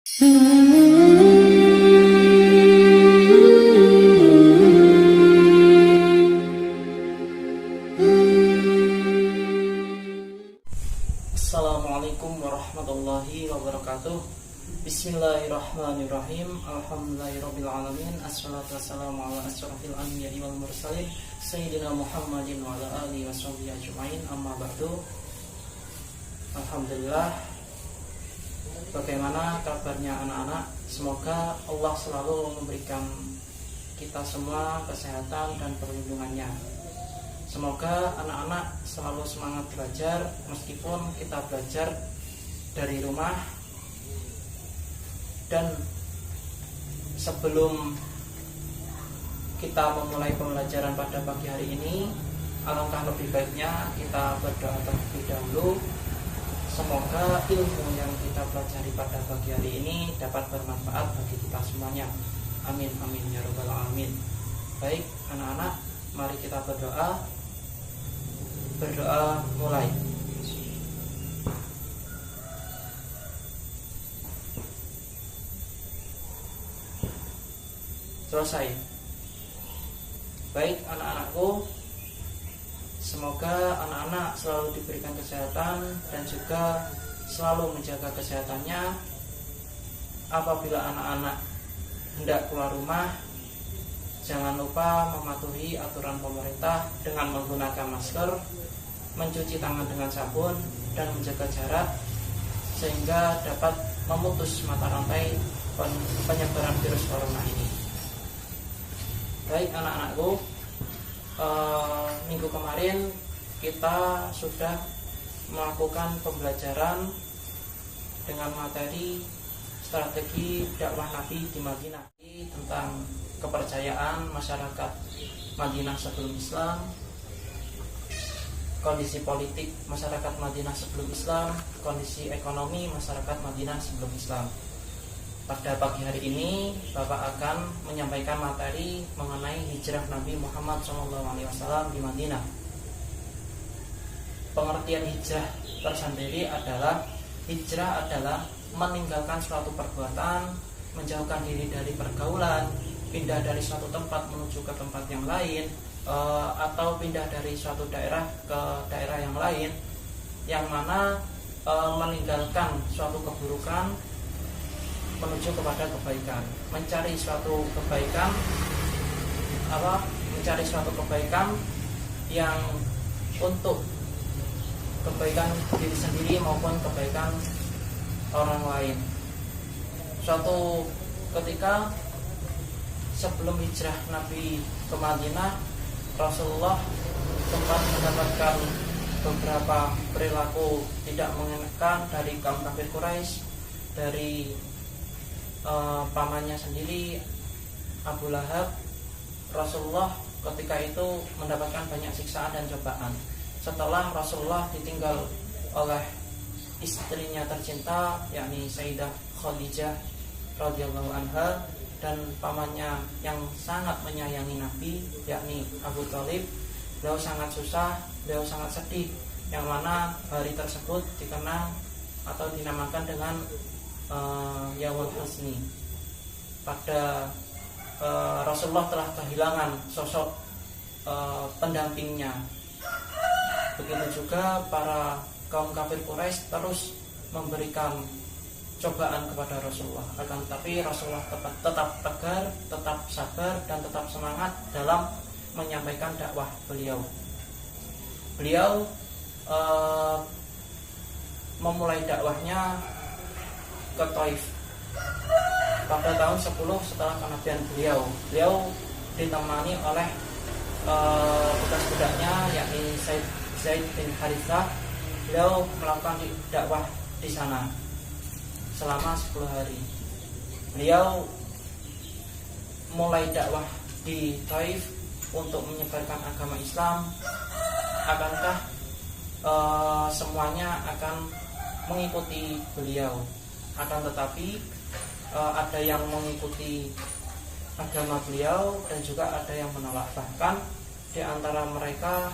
Assalamualaikum warahmatullahi wabarakatuh. Bismillahirrahmanirrahim. Alhamdulillahirrabbilalamin. Assalatu wassalamu ala asyrafil anbiya'i wal mursalin Sayyidina Muhammadin wa ala alihi washabihi ajma'in. Amma ba'du. Alhamdulillah. Bagaimana kabarnya anak-anak? Semoga Allah selalu memberikan kita semua kesehatan dan perlindungannya. Semoga anak-anak selalu semangat belajar, meskipun kita belajar dari rumah. Dan sebelum kita memulai pembelajaran pada pagi hari ini, alangkah lebih baiknya kita berdoa terlebih dahulu. Semoga ilmu yang kita pelajari pada pagi hari ini dapat bermanfaat bagi kita semuanya. Amin amin ya rabbal alamin. Baik anak-anak, mari kita berdoa. Berdoa mulai. Selesai. Baik anak-anakku, semoga anak-anak selalu diberikan kesehatan dan juga selalu menjaga kesehatannya. Apabila anak-anak hendak keluar rumah, jangan lupa mematuhi aturan pemerintah dengan menggunakan masker, mencuci tangan dengan sabun, dan menjaga jarak, sehingga dapat memutus mata rantai penyebaran virus corona ini. Baik anak-anakku, minggu kemarin kita sudah melakukan pembelajaran dengan materi strategi dakwah Nabi di Madinah, tentang kepercayaan masyarakat Madinah sebelum Islam, kondisi politik masyarakat Madinah sebelum Islam, kondisi ekonomi masyarakat Madinah sebelum Islam. Pada pagi hari ini Bapak akan menyampaikan materi mengenai hijrah Nabi Muhammad SAW di Madinah. Pengertian hijrah tersendiri adalah hijrah adalah meninggalkan suatu perbuatan, menjauhkan diri dari pergaulan, pindah dari suatu tempat menuju ke tempat yang lain, atau pindah dari suatu daerah ke daerah yang lain, yang mana meninggalkan suatu keburukan menuju kepada kebaikan, mencari suatu kebaikan, mencari suatu kebaikan yang untuk kebaikan diri sendiri maupun kebaikan orang lain. Suatu ketika sebelum hijrah Nabi ke Madinah, Rasulullah sempat mendapatkan beberapa perilaku tidak mengenakan dari kaum kafir Quraisy, dari pamannya sendiri Abu Lahab. Rasulullah ketika itu mendapatkan banyak siksaan dan cobaan. Setelah Rasulullah ditinggal oleh istrinya tercinta, yakni Sayyidah Khadijah radhiyallahu anha, dan pamannya yang sangat menyayangi Nabi, yakni Abu Thalib, beliau sangat susah, beliau sangat sedih, yang mana hari tersebut dikenal atau dinamakan dengan Yaumul Huzni. Pada Rasulullah telah kehilangan sosok pendampingnya. Begitu juga para kaum kafir Quraisy terus memberikan cobaan kepada Rasulullah. Akan tetapi Rasulullah tetap tegar, tetap sabar, dan tetap semangat dalam menyampaikan dakwah beliau. Beliau memulai dakwahnya ke Taif pada tahun 10 setelah kenabian beliau. Beliau ditemani oleh bekas budaknya, yakni Zaid bin Harithah. Beliau melakukan dakwah di sana selama 10 hari. Beliau mulai dakwah di Taif untuk menyebarkan agama Islam. Akankah semuanya akan mengikuti beliau? Akan tetapi ada yang mengikuti agama beliau dan juga ada yang menolak. Bahkan di antara mereka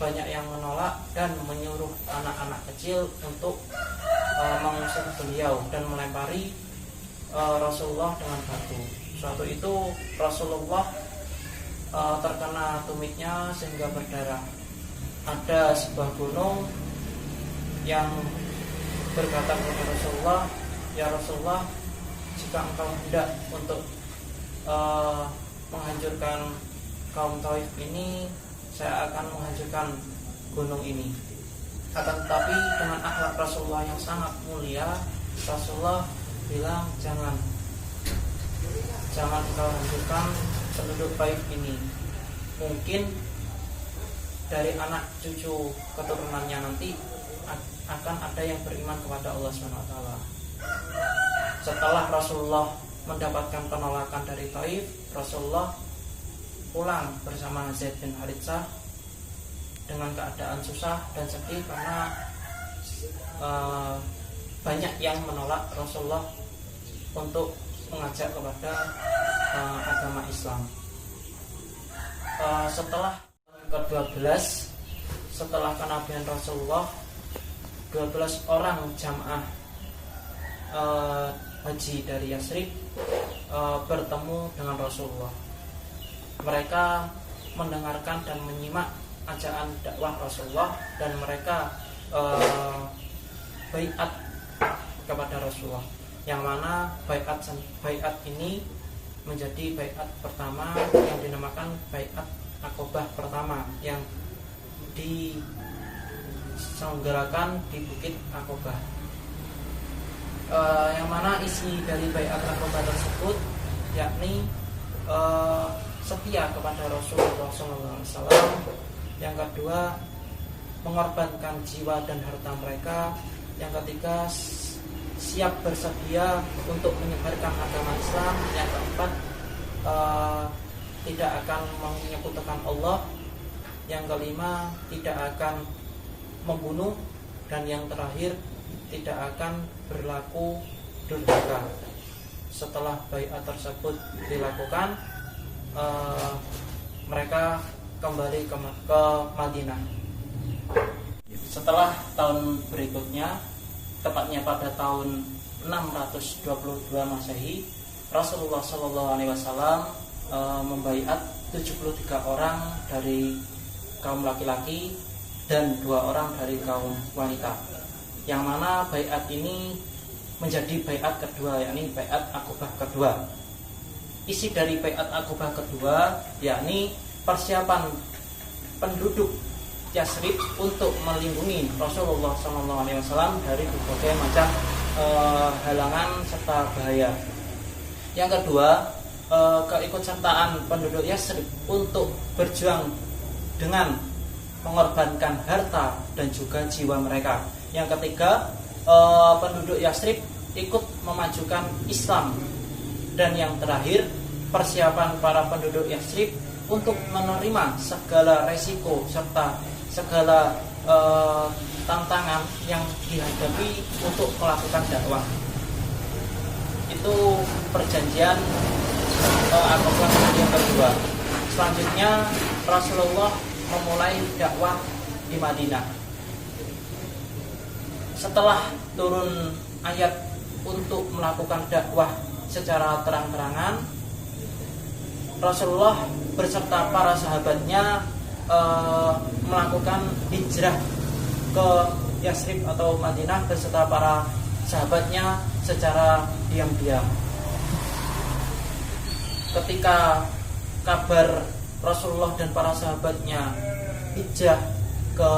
banyak yang menolak dan menyuruh anak-anak kecil untuk mengusir beliau dan melempari Rasulullah dengan batu. Suatu itu Rasulullah terkena tumitnya sehingga berdarah. Ada sebuah gunung yang berkata kepada Rasulullah, "Ya Rasulullah, jika engkau hendak untuk menghancurkan kaum Taif ini, saya akan menghancurkan gunung ini." Akan tetapi dengan akhlak Rasulullah yang sangat mulia, Rasulullah bilang, jangan engkau hancurkan penduduk Taif ini. Mungkin dari anak cucu keturunannya nanti akan ada yang beriman kepada Allah SWT. Setelah Rasulullah mendapatkan penolakan dari Taif, Rasulullah pulang bersama Zaid bin Haritsah dengan keadaan susah dan sedih karena banyak yang menolak Rasulullah untuk mengajak kepada agama Islam. Setelah ke-12, setelah kenabian Rasulullah, 12 orang jamaah haji dari Yasrib bertemu dengan Rasulullah. Mereka mendengarkan dan menyimak ajakan dakwah Rasulullah dan mereka baiat kepada Rasulullah, yang mana baiat ini menjadi baiat pertama yang dinamakan baiat Aqobah pertama yang diselenggarakan di Bukit Aqobah. Yang mana isi dari baiat Aqobah tersebut yakni setia kepada Rasulullah SAW. Yang kedua, mengorbankan jiwa dan harta mereka. Yang ketiga, siap bersedia untuk menyebarkan agama Islam. Yang keempat, tidak akan menyekutukan Allah. Yang kelima, tidak akan membunuh. Dan yang terakhir, tidak akan berlaku durhaka. Setelah baiat tersebut dilakukan, mereka kembali ke Madinah. Setelah tahun berikutnya, tepatnya pada tahun 622 Masehi, Rasulullah SAW membaiat 73 orang dari kaum laki-laki dan 2 orang dari kaum wanita. Yang mana baiat ini menjadi baiat kedua, yakni baiat Aqobah kedua. Isi dari baiat Aqobah kedua yakni persiapan penduduk Yasrib untuk melindungi Rasulullah SAW dari berbagai macam halangan serta bahaya. Yang kedua, keikutsertaan penduduk Yasrib untuk berjuang dengan mengorbankan harta dan juga jiwa mereka. Yang ketiga, penduduk Yasrib ikut memajukan Islam. Dan yang terakhir, persiapan para penduduk Yasrib untuk menerima segala resiko serta segala tantangan yang dihadapi untuk melakukan dakwah. Itu perjanjian Aqobah yang kedua. Selanjutnya Rasulullah memulai dakwah di Madinah. Setelah turun ayat untuk melakukan dakwah secara terang-terangan, Rasulullah berserta para sahabatnya melakukan hijrah ke Yasrib atau Madinah beserta para sahabatnya secara diam-diam. Ketika kabar Rasulullah dan para sahabatnya hijrah ke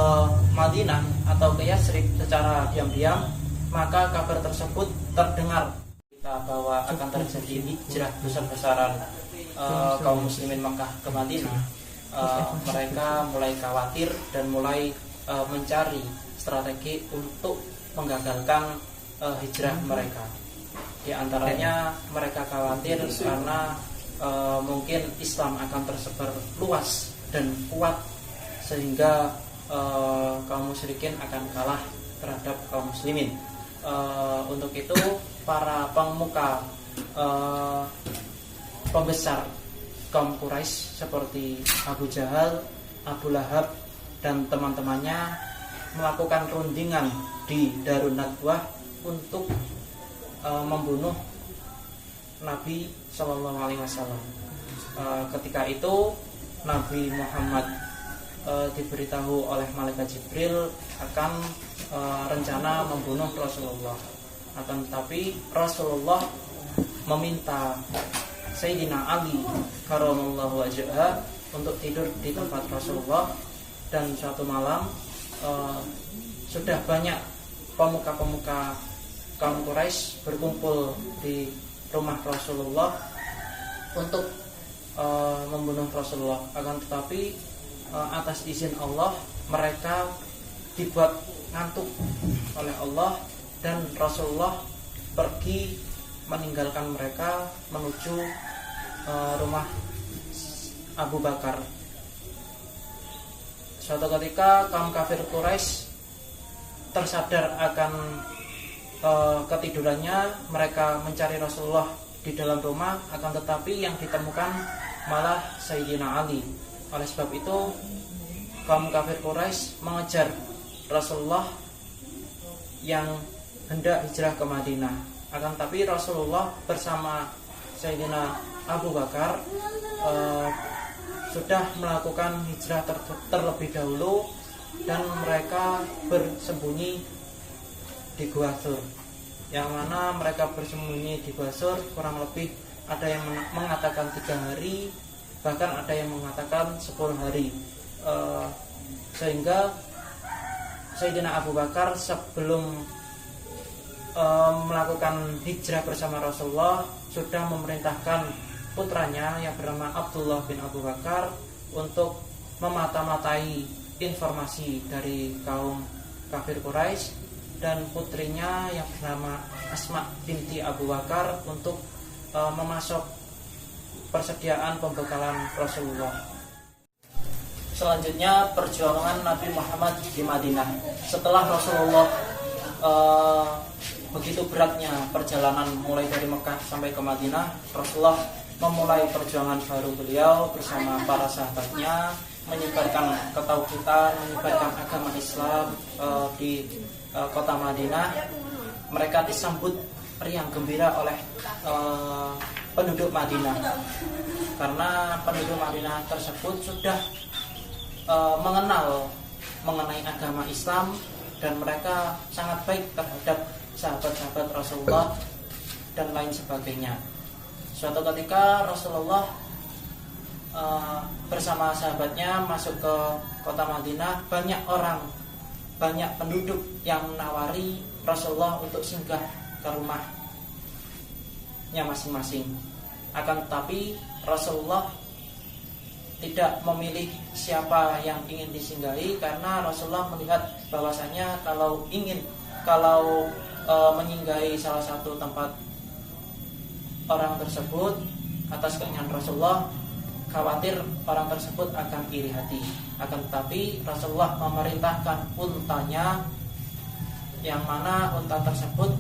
Madinah atau ke Yasrib secara diam-diam, maka kabar tersebut terdengar bahwa akan terjadi hijrah besar-besaran kaum muslimin Makkah ke Madinah. Mereka mulai khawatir dan mulai mencari strategi untuk menggagalkan hijrah mereka. Di antaranya mereka khawatir karena mungkin Islam akan tersebar luas dan kuat sehingga kaum musyrikin akan kalah terhadap kaum muslimin. Untuk itu para pemuka pembesar kaum Quraisy seperti Abu Jahal, Abu Lahab dan teman-temannya melakukan rundingan di Darun Nadwah untuk membunuh Nabi Shallallahu Alaihi Wasallam. Ketika itu Nabi Muhammad diberitahu oleh malaikat Jibril akan rencana membunuh Rasulullah. Akan tetapi Rasulullah meminta Sayyidina Ali karramallahu wajhah untuk tidur di tempat Rasulullah. Dan suatu malam sudah banyak pemuka-pemuka kaum Quraisy berkumpul di rumah Rasulullah untuk membunuh Rasulullah. Akan tetapi atas izin Allah mereka dibuat ngantuk oleh Allah, dan Rasulullah pergi meninggalkan mereka menuju rumah Abu Bakar. Suatu ketika kaum kafir Quraisy tersadar akan ketidurannya, mereka mencari Rasulullah di dalam rumah, akan tetapi yang ditemukan malah Sayyidina Ali. Oleh sebab itu kaum kafir Quraisy mengejar Rasulullah yang hendak hijrah ke Madinah. Akan tetapi Rasulullah bersama Sayyidina Abu Bakar sudah melakukan hijrah terlebih dahulu, dan mereka bersembunyi di Gua Tsur. Yang mana mereka bersembunyi di Gua Tsur kurang lebih ada yang mengatakan 3 hari, bahkan ada yang mengatakan 10 hari. Sehingga Sayyidina Abu Bakar sebelum melakukan hijrah bersama Rasulullah sudah memerintahkan putranya yang bernama Abdullah bin Abu Bakar untuk memata-matai informasi dari kaum kafir Quraisy, dan putrinya yang bernama Asma binti Abu Bakar untuk memasok persediaan pembekalan Rasulullah. Selanjutnya perjuangan Nabi Muhammad di Madinah. Setelah Rasulullah begitu beratnya perjalanan mulai dari Mekah sampai ke Madinah, Rasulullah memulai perjuangan baru beliau bersama para sahabatnya, menyebarkan ketauhidan, menyebarkan agama Islam di kota Madinah. Mereka disambut riang gembira oleh penduduk Madinah, karena penduduk Madinah tersebut sudah mengenal mengenai agama Islam, dan mereka sangat baik terhadap sahabat-sahabat Rasulullah dan lain sebagainya. Suatu ketika Rasulullah bersama sahabatnya masuk ke kota Madinah, banyak penduduk yang menawari Rasulullah untuk singgah ke rumahnya masing-masing. Akan tetapi Rasulullah tidak memilih siapa yang ingin disinggahi, karena Rasulullah melihat bahwasanya kalau menyinggahi salah satu tempat orang tersebut atas keinginan Rasulullah, khawatir orang tersebut akan iri hati. Akan tetapi Rasulullah memerintahkan untanya, yang mana unta tersebut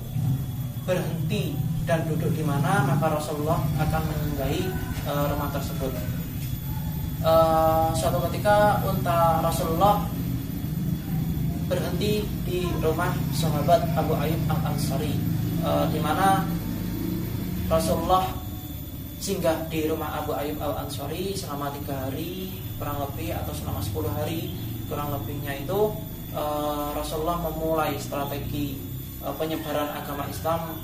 berhenti dan duduk di mana, maka Rasulullah akan menyinggahi rumah tersebut. Suatu ketika unta Rasulullah berhenti di rumah sahabat Abu Ayyub Al-Ansari, di mana Rasulullah singgah di rumah Abu Ayyub Al-Ansari selama 3 hari kurang lebih, atau selama 10 hari kurang lebihnya itu. Rasulullah memulai strategi penyebaran agama Islam,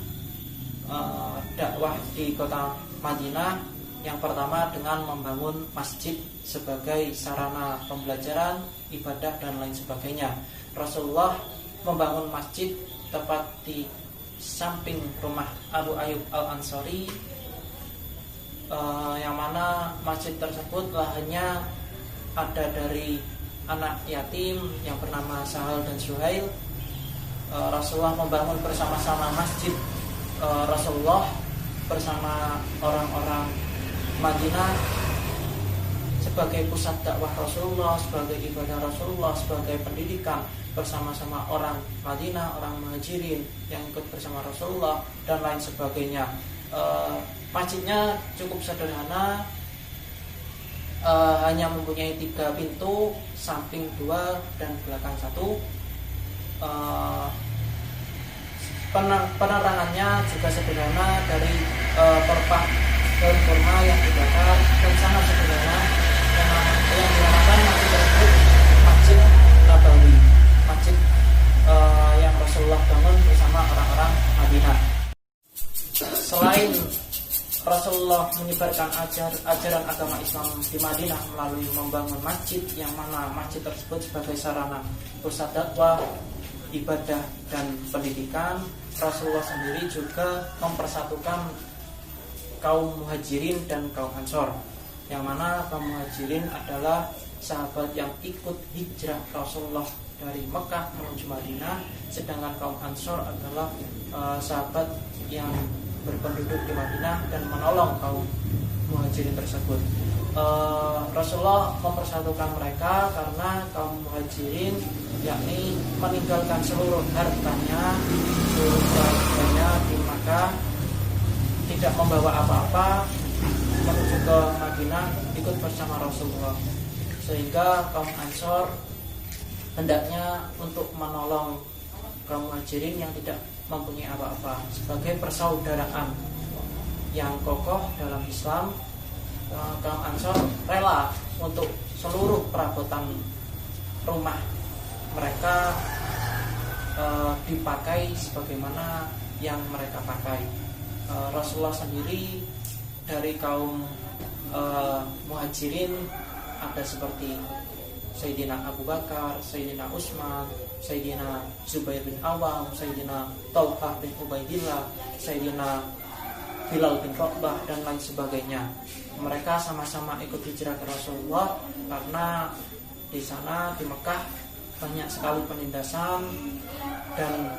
dakwah di kota Madinah. Yang pertama dengan membangun masjid sebagai sarana pembelajaran, ibadah dan lain sebagainya. Rasulullah membangun masjid tepat di samping rumah Abu Ayyub Al-Ansari, yang mana masjid tersebut lahannya ada dari anak yatim yang bernama Sahal dan Suhail. Rasulullah membangun bersama-sama masjid Rasulullah bersama orang-orang Madinah sebagai pusat dakwah Rasulullah, sebagai ibadah Rasulullah, sebagai pendidikan bersama-sama orang Madinah, orang Muhajirin yang ikut bersama Rasulullah dan lain sebagainya. Masjidnya cukup sederhana, hanya mempunyai 3 pintu, samping 2 dan belakang 1. Penerangannya juga sederhana, dari pelepah daun kurma yang dibakar dan sangat sederhana yang dinamakan masjid tersebut Masjid Nabawi, masjid yang Rasulullah bangun bersama orang-orang Madinah. Selain Rasulullah menyebarkan ajaran agama Islam di Madinah melalui membangun masjid, yang mana masjid tersebut sebagai sarana pusat dakwah, ibadah dan pendidikan, Rasulullah sendiri juga mempersatukan kaum muhajirin dan kaum ansor, yang mana kaum muhajirin adalah sahabat yang ikut hijrah Rasulullah dari Mekah menuju Madinah, sedangkan kaum ansor adalah sahabat yang berpenduduk di Madinah dan menolong kaum muhajirin tersebut. Rasulullah mempersatukan mereka karena kaum muhajirin yakni meninggalkan seluruh hartanya di Makkah, tidak membawa apa-apa menuju ke Madinah ikut bersama Rasulullah, sehingga kaum ansor hendaknya untuk menolong kaum muhajirin yang tidak mempunyai apa-apa sebagai persaudaraan yang kokoh dalam Islam. Kaum ansor rela untuk seluruh perabotan rumah mereka dipakai sebagaimana yang mereka pakai. Rasulullah sendiri dari kaum muhajirin ada seperti Sayyidina Abu Bakar, Sayyidina Utsman, Sayyidina Zubair bin Awam, Sayyidina Talhah bin Ubaidillah, Sayyidina Bilal bin Rabah dan lain sebagainya. Mereka sama-sama ikut hijrah ke Rasulullah karena di sana di Mekah banyak sekali penindasan dan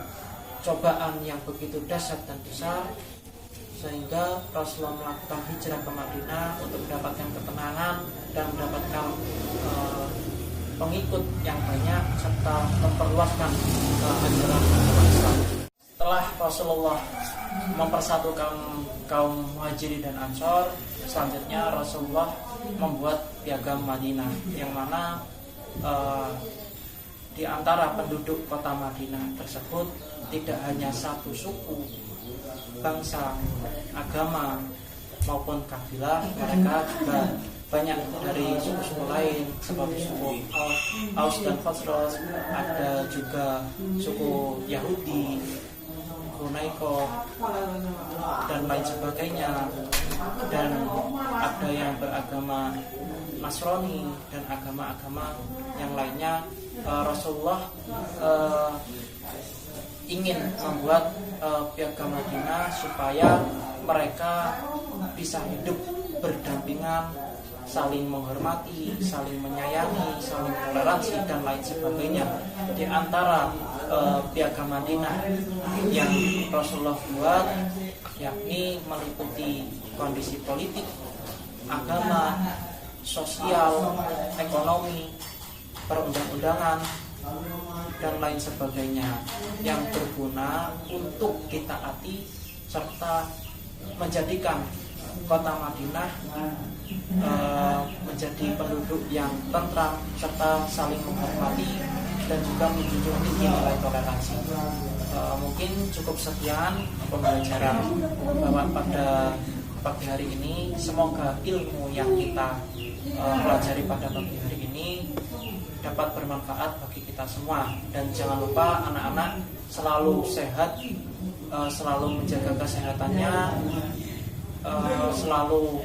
cobaan yang begitu dahsyat dan besar, sehingga Rasulullah melakukan hijrah ke Madinah untuk mendapatkan ketenangan dan mendapatkan pengikut yang banyak serta memperluaskan ajaran agama Islam. Setelah Rasulullah mempersatukan kaum muhajirin dan ansor, selanjutnya Rasulullah membuat piagam Madinah, yang mana di antara penduduk kota Madinah tersebut tidak hanya satu suku, bangsa, agama maupun kabilah, mereka juga banyak dari suku-suku lain seperti suku Aus dan Khazraj, ada juga suku Yahudi, Hunaiko dan lain sebagainya, dan ada yang beragama Nasrani dan agama-agama yang lainnya. Rasulullah ingin membuat piagam Madinah supaya mereka bisa hidup berdampingan, saling menghormati, saling menyayangi, saling toleransi dan lain sebagainya. Di antara piagam Madinah yang Rasulullah buat yakni meliputi kondisi politik, agama, sosial, ekonomi, perundang-undangan dan lain sebagainya, yang berguna untuk ditaati serta menjadikan kota Madinah menjadi penduduk yang tentram serta saling menghormati dan juga menjunjung tinggi nilai toleransi. Mungkin cukup sekian pembelajaran Bapak pada pagi hari ini. Semoga ilmu yang kita pelajari pada pagi hari ini dapat bermanfaat bagi kita semua. Dan jangan lupa anak-anak selalu sehat, selalu menjaga kesehatannya, selalu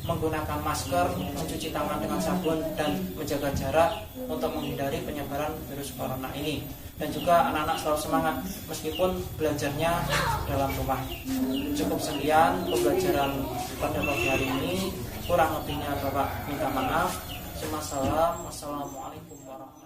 menggunakan masker, mencuci tangan dengan sabun dan menjaga jarak untuk menghindari penyebaran virus corona ini. Dan juga anak-anak selalu semangat meskipun belajarnya dalam rumah. Cukup sekian pembelajaran pada pagi hari ini. Kurang lebihnya Bapak minta maaf. Assalamualaikum warahmatullahi wabarakatuh.